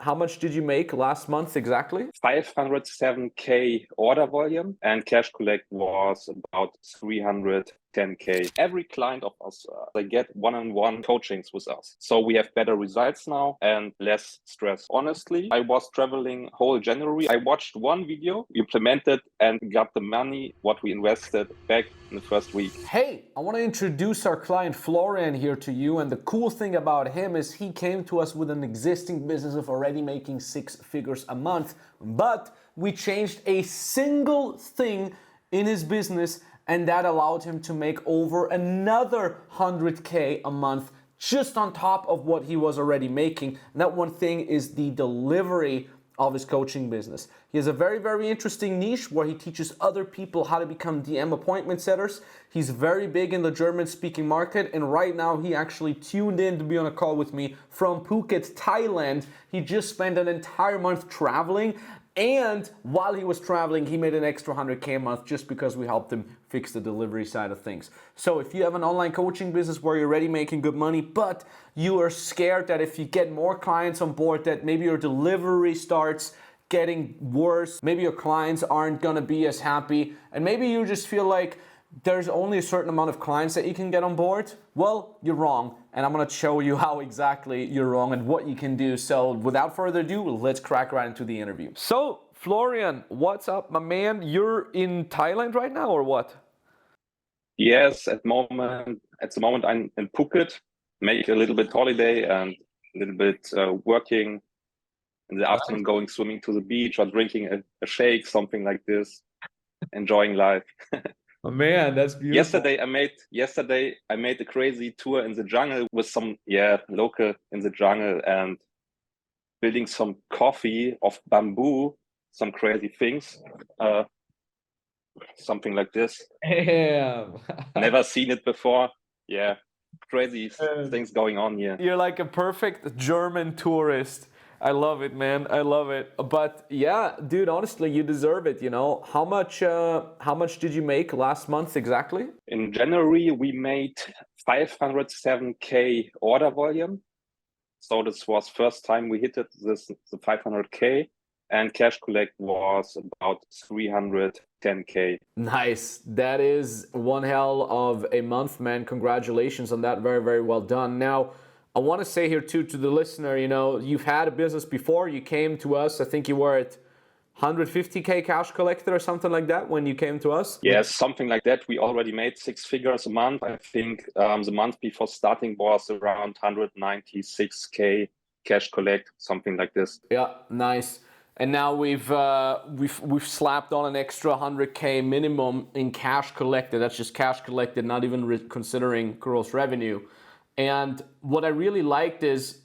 how much did you make last month exactly? 507K order volume, and cash collect was about 310K. Every client of us, they get one-on-one coachings with us. So we have better results now and less stress. Honestly, I was traveling whole January. I watched one video, implemented, and got the money, what we invested, back in the first week. Hey, I want to introduce our client Florian here to you. And the cool thing about him is he came to us with an existing business of already making 6 figures a month. But we changed a single thing in his business, and that allowed him to make over another 100K a month just on top of what he was already making. And that one thing is the delivery of his coaching business. He has a very, very interesting niche where he teaches other people how to become DM appointment setters. He's very big in the German-speaking market, and right now he actually tuned in to be on a call with me from Phuket, Thailand. He just spent an entire month traveling, and while he was traveling, he made an extra 100K a month just because we helped him fix the delivery side of things. So if you have an online coaching business where you're already making good money, but you are scared that if you get more clients on board, that maybe your delivery starts getting worse, maybe your clients aren't gonna be as happy, and maybe you just feel like there's only a certain amount of clients that you can get on board, well, you're wrong. And I'm gonna show you how exactly you're wrong and what you can do. So without further ado, let's crack right into the interview. So Florian, what's up, my man? You're in Thailand right now or what? Yes, at the moment I'm in Phuket, make a little bit holiday and a little bit working. In the afternoon, going swimming to the beach or drinking a shake, something like this, enjoying life. Oh man, that's beautiful. Yesterday I made a crazy tour in the jungle with some local in the jungle and building some coffee of bamboo, some crazy things, something like this. Damn. Never seen it before. Yeah, crazy things going on here. You're like a perfect German tourist. I love it, man. I love it. But yeah, dude, honestly, you deserve it, you know. How much did you make last month exactly? In January, we made 507K order volume. So this was first time we hit the 500K, and cash collect was about 310K. Nice. That is one hell of a month, man. Congratulations on that. Very, very well done. Now, I want to say here too to the listener, you know, you've had a business before. You came to us. I think you were at 150K cash collected or something like that when you came to us. Yes, something like that. We already made 6 figures a month. I think the month before starting was around 196K cash collect, something like this. Yeah, nice. And now we've slapped on an extra 100K minimum in cash collected. That's just cash collected, not even considering gross revenue. And what I really liked is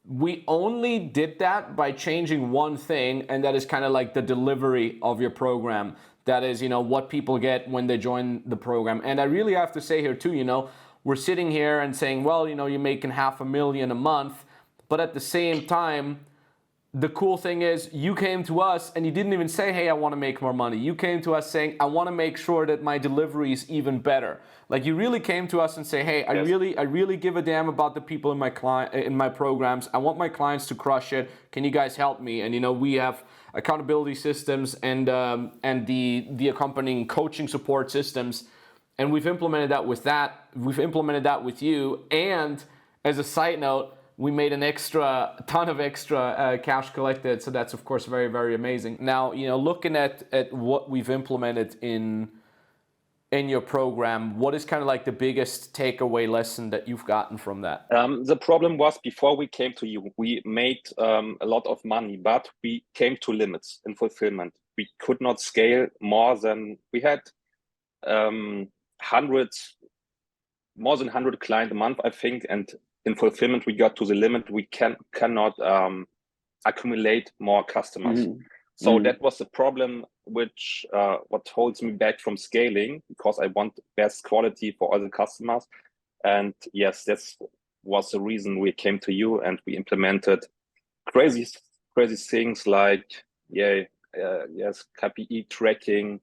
we only did that by changing one thing, and that is kind of like the delivery of your program. That is, you know, what people get when they join the program. And I really have to say here too, you know, we're sitting here and saying, well, you know, you're making $500,000 a month, but at the same time, the cool thing is you came to us and you didn't even say, hey, I want to make more money. You came to us saying, I want to make sure that my delivery is even better. Like you really came to us and say, hey, Yes. I really give a damn about the people in my programs. I want my clients to crush it. Can you guys help me? And you know, we have accountability systems and the accompanying coaching support systems. And we've implemented that with that. We've implemented that with you. And as a side note, we made ton of extra cash collected. So that's of course very, very amazing. Now, you know, looking at what we've implemented in your program, what is kind of like the biggest takeaway lesson that you've gotten from that? The problem was before we came to you, we made a lot of money, but we came to limits in fulfillment. We could not scale more than we had more than 100 clients a month, I think, and in fulfillment, we got to the limit. We cannot accumulate more customers. Mhm. So that was the problem, which what holds me back from scaling, because I want best quality for all the customers. And yes, that was the reason we came to you, and we implemented crazy things like KPI tracking,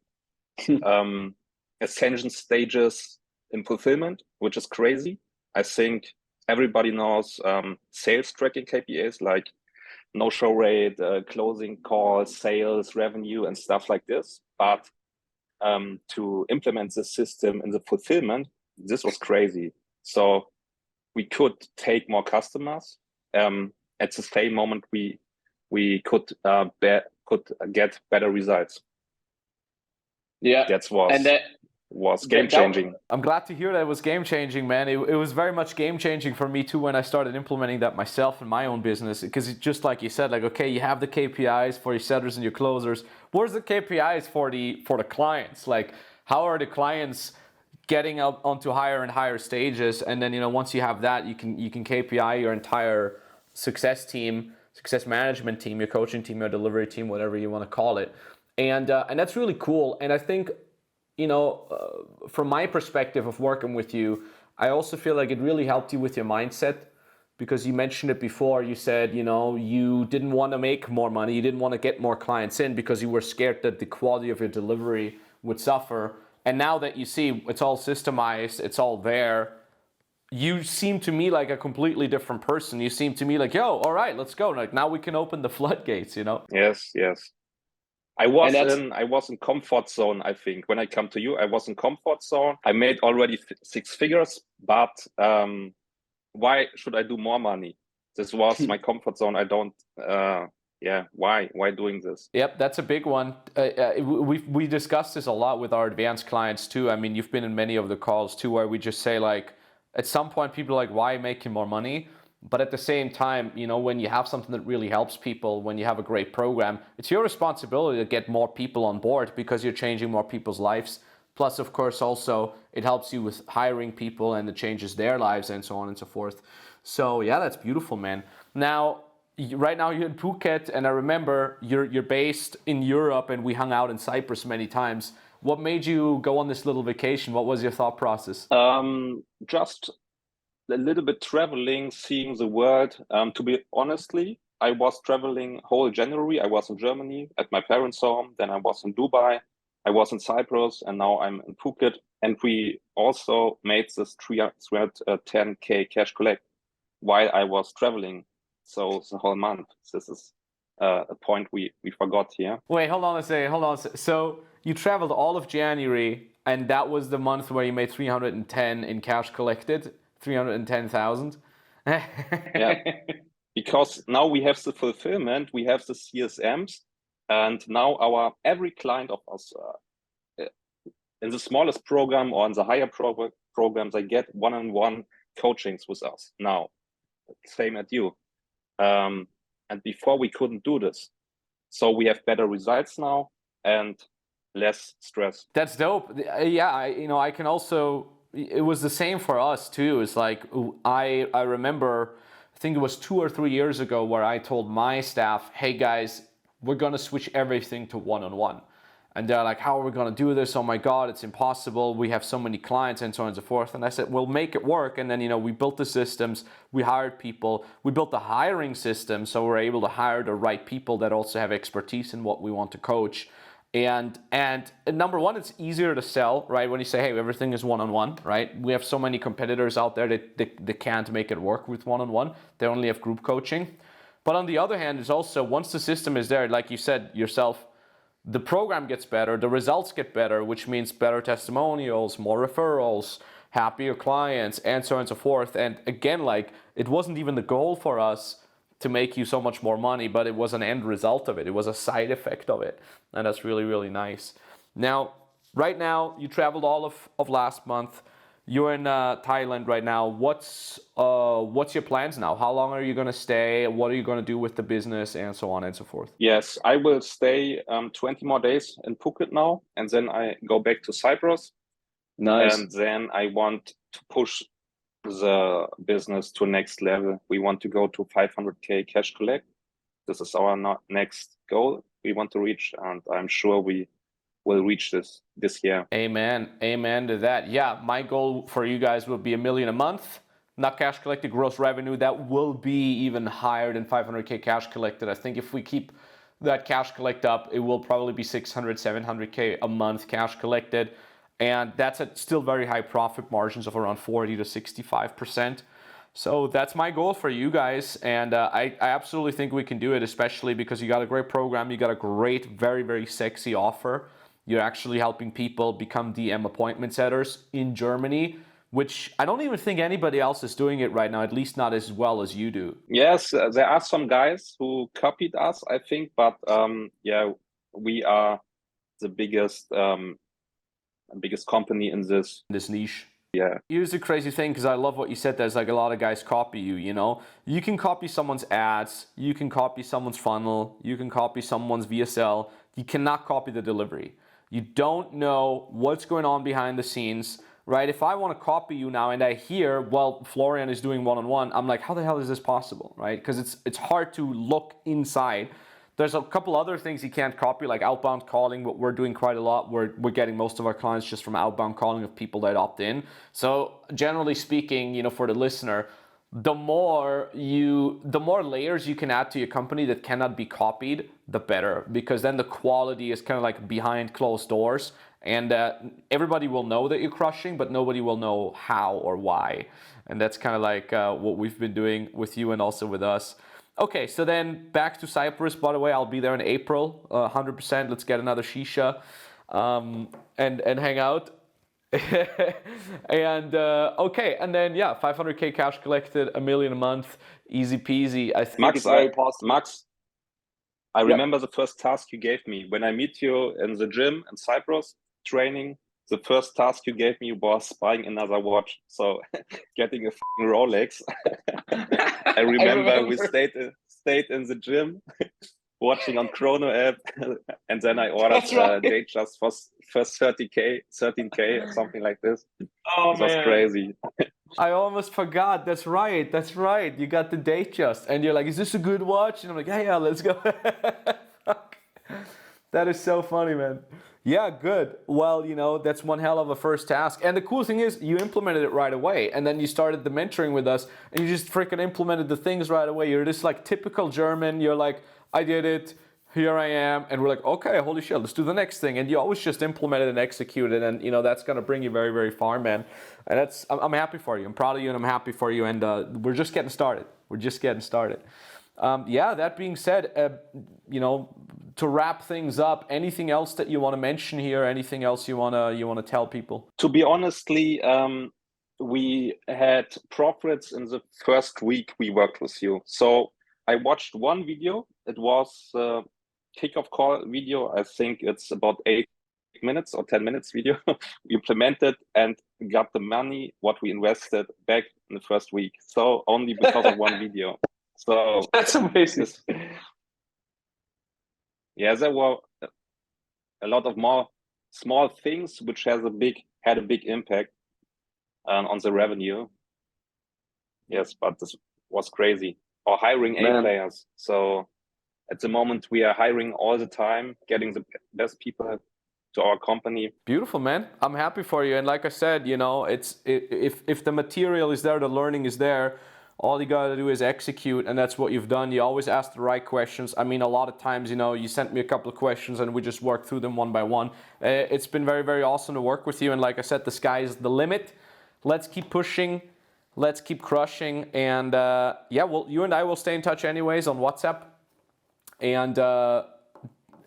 ascension stages in fulfillment, which is crazy. I think everybody knows sales tracking KPIs like no show rate, closing calls, sales, revenue, and stuff like this. But to implement the system in the fulfillment, this was crazy. So we could take more customers. At the same moment, we could get better results. Yeah, that was game changing. I'm glad to hear that it was game changing, man. It was very much game changing for me too when I started implementing that myself in my own business. Because just like you said, like, okay, you have the KPIs for your setters and your closers. Where's the KPIs for the clients? Like, how are the clients getting up onto higher and higher stages? And then, once you have that, you can KPI your entire success team, success management team, your coaching team, your delivery team, whatever you want to call it. And that's really cool. And I think, from my perspective of working with you, I also feel like it really helped you with your mindset, because you mentioned it before. You said, you didn't want to make more money. You didn't want to get more clients in because you were scared that the quality of your delivery would suffer. And now that you see it's all systemized, it's all there, you seem to me like a completely different person. You seem to me like, yo, all right, let's go. Like, now we can open the floodgates, Yes. I was in comfort zone. I think when I come to you, I was in comfort zone. I made already 6 figures, but why should I do more money? This was my comfort zone. I don't. Why doing this? Yep, that's a big one. We discussed this a lot with our advanced clients too. I mean, you've been in many of the calls too, where we just say, like, at some point people are like, why making more money? But at the same time, when you have something that really helps people, when you have a great program, it's your responsibility to get more people on board, because you're changing more people's lives. Plus, of course, also it helps you with hiring people, and it changes their lives, and so on and so forth. So yeah, that's beautiful, man. Now, right now you're in Phuket, and I remember you're based in Europe, and we hung out in Cyprus many times. What made you go on this little vacation? What was your thought process? Just a little bit traveling, seeing the world. To be honestly, I was traveling whole January. I was in Germany at my parents' home. Then I was in Dubai. I was in Cyprus, and now I'm in Phuket. And we also made this 310K cash collect while I was traveling. So the whole month. This is a point we forgot here. Wait, hold on a second. So you traveled all of January, and that was the month where you made 310 in cash collected. 310,000. Yeah, because now we have the fulfillment, we have the CSMs, and now every client of us in the smallest program or in the higher programs, they get one-on-one coachings with us now. Same at you. And before we couldn't do this, so we have better results now and less stress. That's dope. Yeah, I can also. It was the same for us too. It's like, I remember, I think it was 2 or 3 years ago, where I told my staff, hey guys, we're gonna switch everything to one-on-one. And they're like, how are we gonna do this? Oh my God, it's impossible. We have so many clients, and so on and so forth. And I said, we'll make it work. And then, we built the systems, we hired people, we built the hiring system, so we're able to hire the right people that also have expertise in what we want to coach. And number one, it's easier to sell, right? When you say, hey, everything is one-on-one, right? We have so many competitors out there that they can't make it work with one-on-one. They only have group coaching. But on the other hand, it's also, once the system is there, like you said yourself, the program gets better, the results get better, which means better testimonials, more referrals, happier clients, and so on and so forth. And again, like, it wasn't even the goal for us to make you so much more money, but it was an end result of it. It was a side effect of it. And that's really, really nice. Now, right now, you traveled all of last month. You're in Thailand right now. What's your plans now? How long are you going to stay? What are you going to do with the business, and so on and so forth? Yes, I will stay 20 more days in Phuket now, and then I go back to Cyprus. Nice. And then I want to push the business to next level. We want to go to 500K cash collect. This is our next goal we want to reach, and I'm sure we will reach this year. Amen to that. Yeah, my goal for you guys will be $1 million a month, not cash collected, gross revenue. That will be even higher than 500K cash collected. I think if we keep that cash collect up, it will probably be 600, 700K a month cash collected. And that's at still very high profit margins of around 40 to 65%. So that's my goal for you guys, and I absolutely think we can do it, especially because you got a great program, you got a great, very, very sexy offer. You're actually helping people become DM appointment setters in Germany, which I don't even think anybody else is doing it right now, at least not as well as you do. Yes, there are some guys who copied us, I think, but yeah, we are the biggest company in this niche. Yeah. Here's the crazy thing, because I love what you said. There's like a lot of guys copy you, you know? You can copy someone's ads, you can copy someone's funnel, you can copy someone's VSL. You cannot copy the delivery. You don't know what's going on behind the scenes, right? If I want to copy you now and I hear, well, Florian is doing one-on-one, I'm like, how the hell is this possible, right? Because it's hard to look inside. There's a couple other things you can't copy, like outbound calling, but we're doing quite a lot. We're getting most of our clients just from outbound calling of people that opt in. So generally speaking, you know, for the listener, the more layers you can add to your company that cannot be copied, the better, because then the quality is kind of like behind closed doors, and everybody will know that you're crushing, but nobody will know how or why. And that's kind of like what we've been doing with you and also with us. Okay, so then back to Cyprus. By the way, I'll be there in April, 100%. Let's get another shisha and hang out. And okay, and then yeah, 500K cash collected, $1 million a month, easy peasy. I think Max, it's very possible. Max, I remember the first task you gave me when I meet you in the gym in Cyprus training. The first task you gave me was buying another watch, so getting a Rolex. I remember we stayed in the gym, watching on Chrono app, and then I ordered date just for first 13K, or something like this. Oh, it was crazy. I almost forgot. That's right. That's right. You got the date just, and you're like, "Is this a good watch?" And I'm like, "Yeah, let's go." That is so funny, man. Yeah, good. Well, you know, that's one hell of a first task. And the cool thing is you implemented it right away. And then you started the mentoring with us and you just freaking implemented the things right away. You're just like typical German. You're like, I did it. Here I am. And we're like, okay, holy shit, let's do the next thing. And you always just implement it and execute it. And, you know, that's going to bring you very, very far, man. And I'm happy for you. I'm proud of you and I'm happy for you. And we're just getting started. We're just getting started. Yeah, that being said, you know, to wrap things up, anything else that you want to mention here? Anything else you want to tell people? To be honestly, we had profits in the first week we worked with you. So I watched one video. It was a kickoff call video. I think it's about 8 minutes or 10 minutes video. We implemented and got the money what we invested back in the first week. So only because of one video. So that's amazing. Yeah, there were a lot of more small things which had a big impact on the revenue. Yes, but this was crazy. Or hiring A players. So at the moment we are hiring all the time, getting the best people to our company. Beautiful, man. I'm happy for you. And like I said, you know, if the material is there, the learning is there. All you got to do is execute, and that's what you've done. You always ask the right questions. I mean, a lot of times, you know, you sent me a couple of questions and we just worked through them one by one. It's been very, very awesome to work with you. And like I said, the sky is the limit. Let's keep pushing. Let's keep crushing. And yeah, well, you and I will stay in touch anyways on WhatsApp. And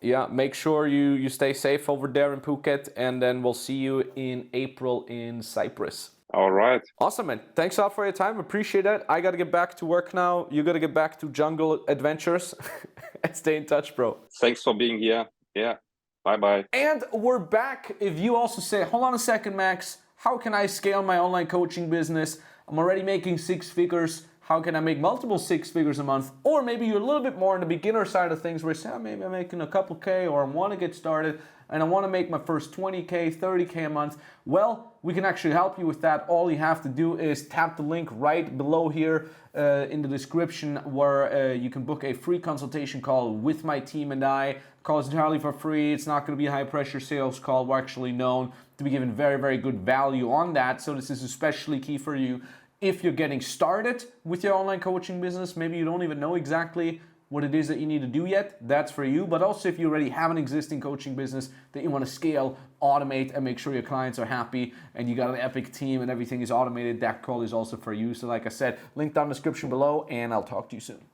yeah, make sure you stay safe over there in Phuket. And then we'll see you in April in Cyprus. All right. Awesome, man. Thanks a lot for your time. Appreciate it. I got to get back to work now. You got to get back to jungle adventures. And stay in touch, bro. Thanks for being here. Yeah. Bye-bye. And we're back. If you also say, hold on a second, Max, how can I scale my online coaching business? I'm already making 6 figures. How can I make multiple 6 figures a month? Or maybe you're a little bit more on the beginner side of things where you say, oh, maybe I'm making a couple K, or I want to get started and I want to make my first 20K, 30K a month. Well, we can actually help you with that. All you have to do is tap the link right below here in the description where you can book a free consultation call with my team and I. Call is entirely for free. It's not going to be a high pressure sales call. We're actually known to be giving very, very good value on that. So this is especially key for you if you're getting started with your online coaching business. Maybe you don't even know exactly what it is that you need to do yet, that's for you. But also if you already have an existing coaching business that you want to scale, automate, and make sure your clients are happy, and you got an epic team and everything is automated, that call is also for you. So like I said, link down in the description below, and I'll talk to you soon.